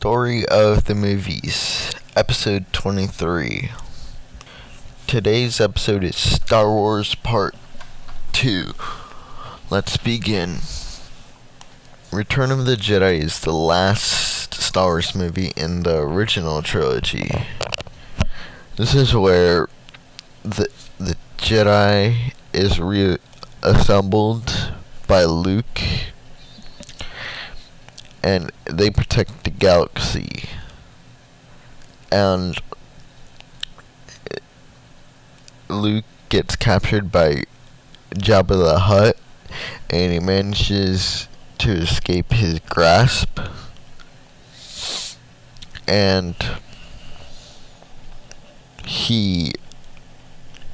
Story of the Movies, Episode 23. Today's episode is Star Wars Part 2. Let's begin. Return of the Jedi is the last Star Wars movie in the original trilogy. This is where the Jedi is reassembled by Luke, and they protect the galaxy. And Luke gets captured by Jabba the Hutt, and he manages to escape his grasp. And he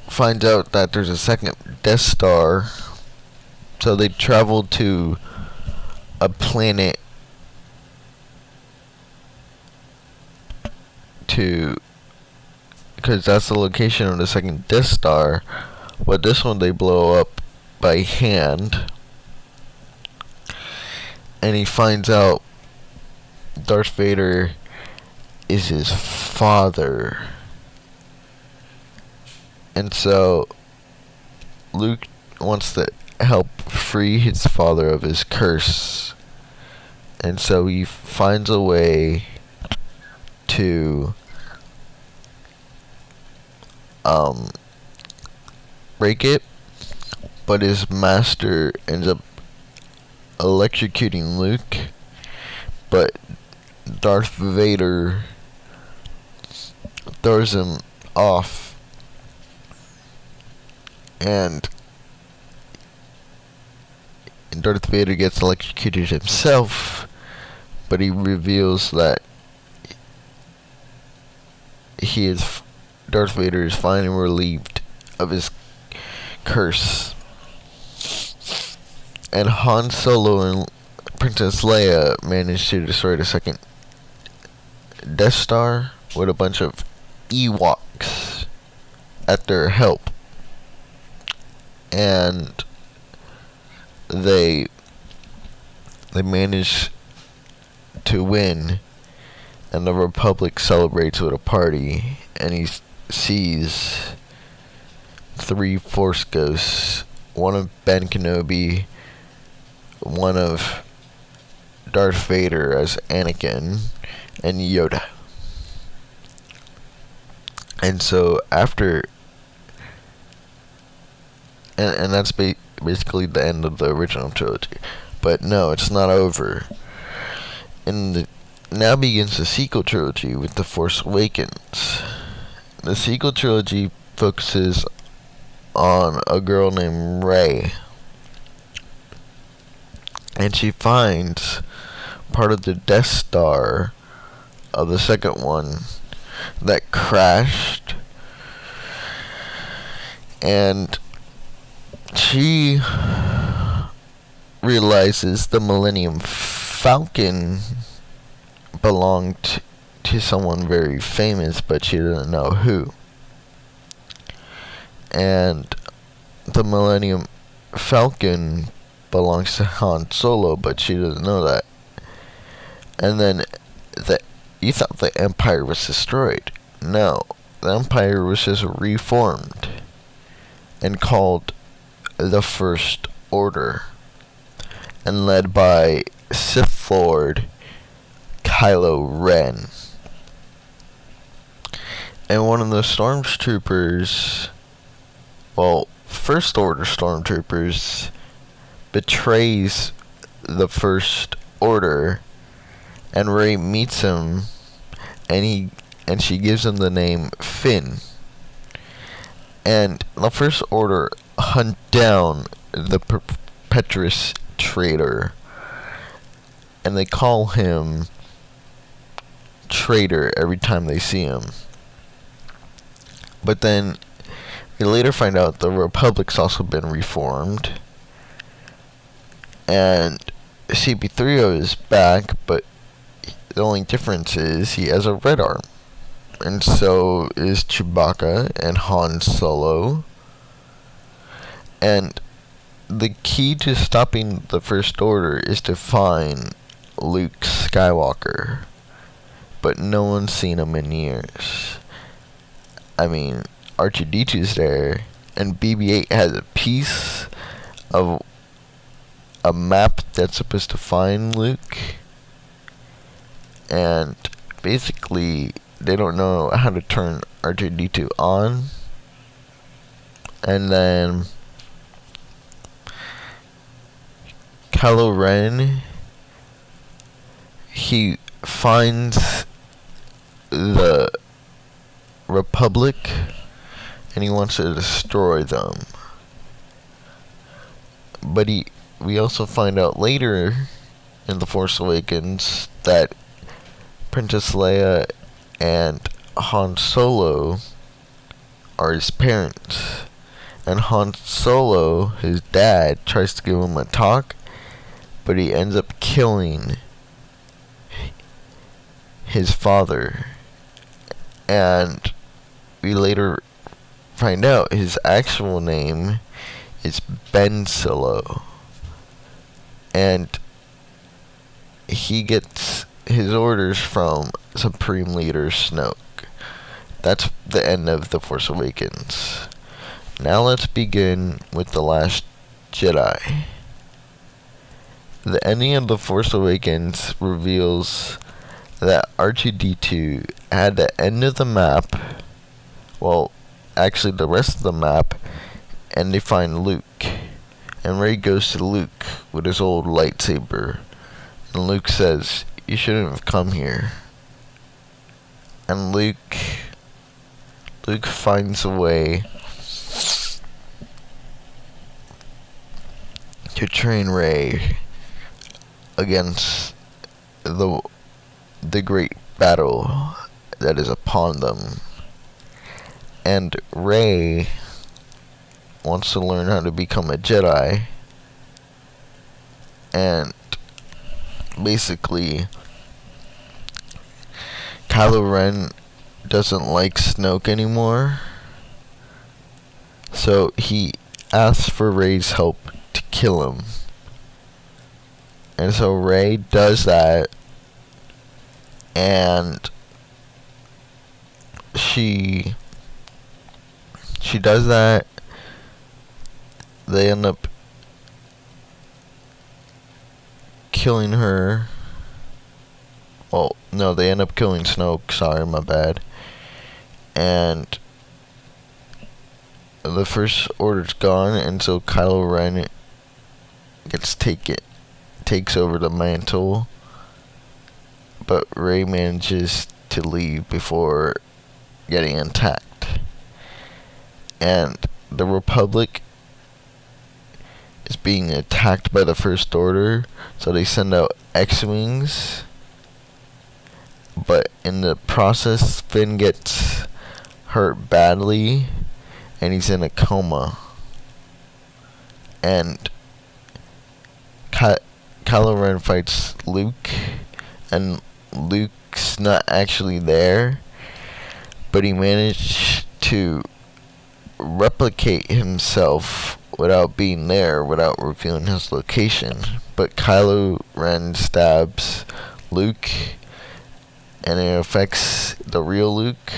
finds out that there's a second Death Star, so they travel to a planet because that's the location of the second Death Star, but this one they blow up by hand. And he finds out Darth Vader is his father. And so Luke wants to help free his father of his curse. And so he finds a way to break it, but his master ends up electrocuting Luke, but Darth Vader throws him off, and Darth Vader gets electrocuted himself, but he reveals that Darth Vader is finally relieved of his curse. And Han Solo and Princess Leia managed to destroy the second Death Star with a bunch of Ewoks at their help. And they managed to win, and the Republic celebrates with a party, and he sees 3 Force ghosts, one of Ben Kenobi, one of Darth Vader as Anakin, and Yoda. And so after, and that's basically the end of the original trilogy. But no, it's not over. Now begins the sequel trilogy with The Force Awakens. The sequel trilogy focuses on a girl named Rey, and she finds part of the Death Star of the second one that crashed, and she realizes the Millennium Falcon belonged to someone very famous, but she doesn't know who. And the Millennium Falcon belongs to Han Solo, but she doesn't know that. And then you thought the Empire was destroyed. No, the Empire was just reformed and called the First Order, and led by Sith Lord Kylo Ren. And one of the stormtroopers, First Order stormtroopers, betrays the First Order, and Rey meets him, and she gives him the name Finn. And the First Order hunt down the Petrus traitor, and they call him traitor every time they see him. But then they later find out the Republic's also been reformed, and CP3O is back, but the only difference is he has a red arm, and so is Chewbacca and Han Solo. And the key to stopping the First Order is to find Luke Skywalker. no one's seen him in years. I mean, R2-D2's there, and BB-8 has a piece of a map that's supposed to find Luke, and basically they don't know how to turn R2-D2 on. And then Kylo Ren, he finds the Republic and he wants to destroy them. But we also find out later in The Force Awakens that Princess Leia and Han Solo are his parents. And Han Solo, his dad, tries to give him a talk, but he ends up killing his father. And we later find out his actual name is Ben Solo. And he gets his orders from Supreme Leader Snoke. That's the end of The Force Awakens. Now let's begin with The Last Jedi. The ending of The Force Awakens reveals that R2-D2 had the end of the map, well, actually the rest of the map, and they find Luke. And Rey goes to Luke with his old lightsaber, and Luke says, "You shouldn't have come here." And Luke finds a way to train Rey against the great battle that is upon them. And Rey wants to learn how to become a Jedi, and basically Kylo Ren doesn't like Snoke anymore, so he asks for Rey's help to kill him. And so Rey does that, and she does that. They end up killing her. Well, no, they end up killing Snoke. Sorry, my bad. And the First Order's gone, and so Kylo Ren takes over the mantle. But Rey manages to leave before getting attacked. And the Republic is being attacked by the First Order, so they send out X-Wings. But in the process, Finn gets hurt badly, and he's in a coma. And Kylo Ren fights Luke, and Luke's not actually there, but he managed to replicate himself without being there, without revealing his location. But Kylo Ren stabs Luke, and it affects the real Luke,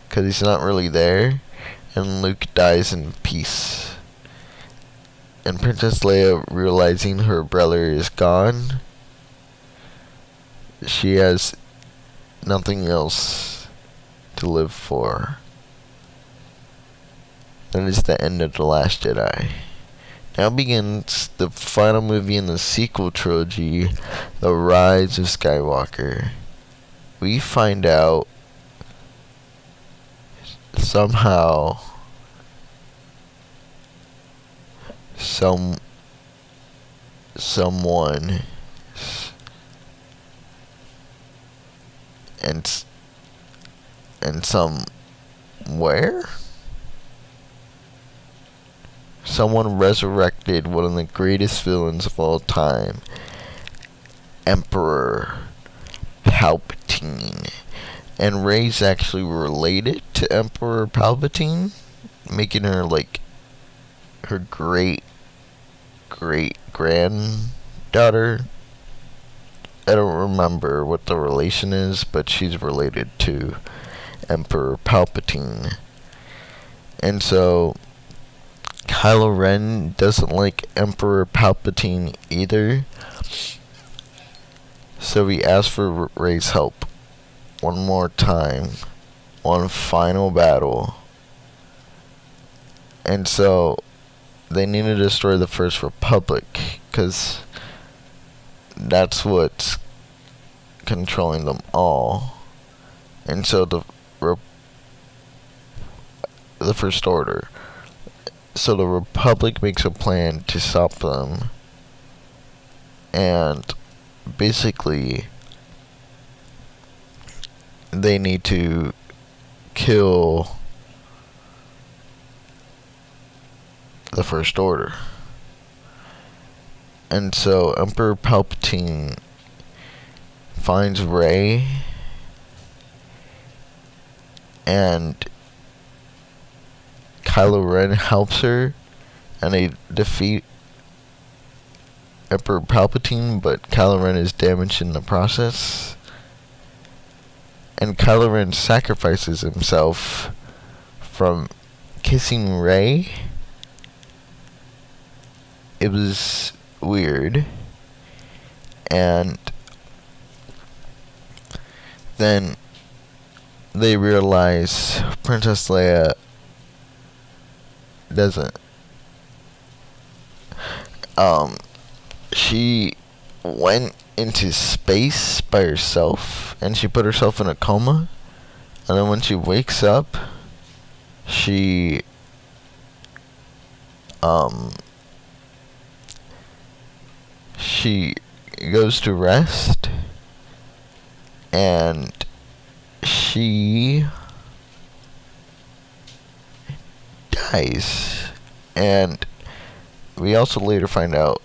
because he's not really there, and Luke dies in peace. And Princess Leia, realizing her brother is gone, she has nothing else to live for. That is the end of The Last Jedi. Now begins the final movie in the sequel trilogy, The Rise of Skywalker. We find out somehow someone and somewhere someone resurrected one of the greatest villains of all time, Emperor Palpatine. And Rey's actually related to Emperor Palpatine, making her like her great granddaughter. I don't remember what the relation is, but she's related to Emperor Palpatine. And so Kylo Ren doesn't like Emperor Palpatine either. So he asks for Rey's help one more time. One final battle. And so they need to destroy the First Republic, because that's what's controlling them all. And so the First Order. So the Republic makes a plan to stop them. And basically, they need to kill the First Order. And so Emperor Palpatine finds Rey, and Kylo Ren helps her, and they defeat Emperor Palpatine, but Kylo Ren is damaged in the process. And Kylo Ren sacrifices himself from kissing Rey. It was weird. And then they realize Princess Leia doesn't. She went into space by herself, and she put herself in a coma. And then when she wakes up, she goes to rest, and she dies. And we also later find out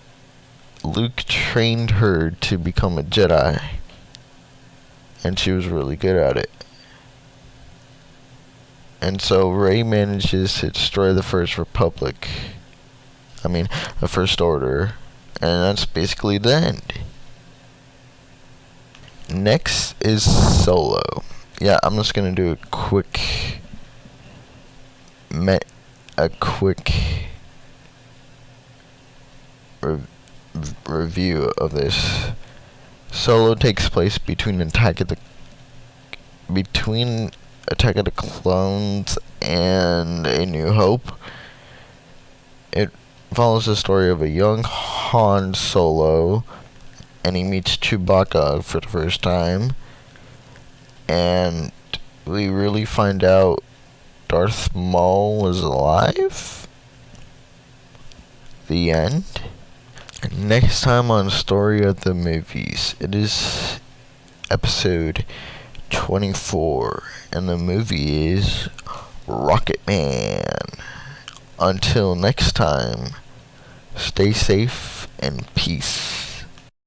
Luke trained her to become a Jedi, and she was really good at it. And so Rey manages to destroy the First Republic. The First Order. And that's basically the end. Next is Solo. Yeah, I'm just gonna do a quick review of this. Solo takes place between Attack of the Clones and A New Hope. It follows the story of a young Han Solo, and he meets Chewbacca for the first time, and we really find out Darth Maul was alive. The end. Next time on Story of the Movies, it is episode 24, and the movie is Rocket Man. Until next time, stay safe and peace.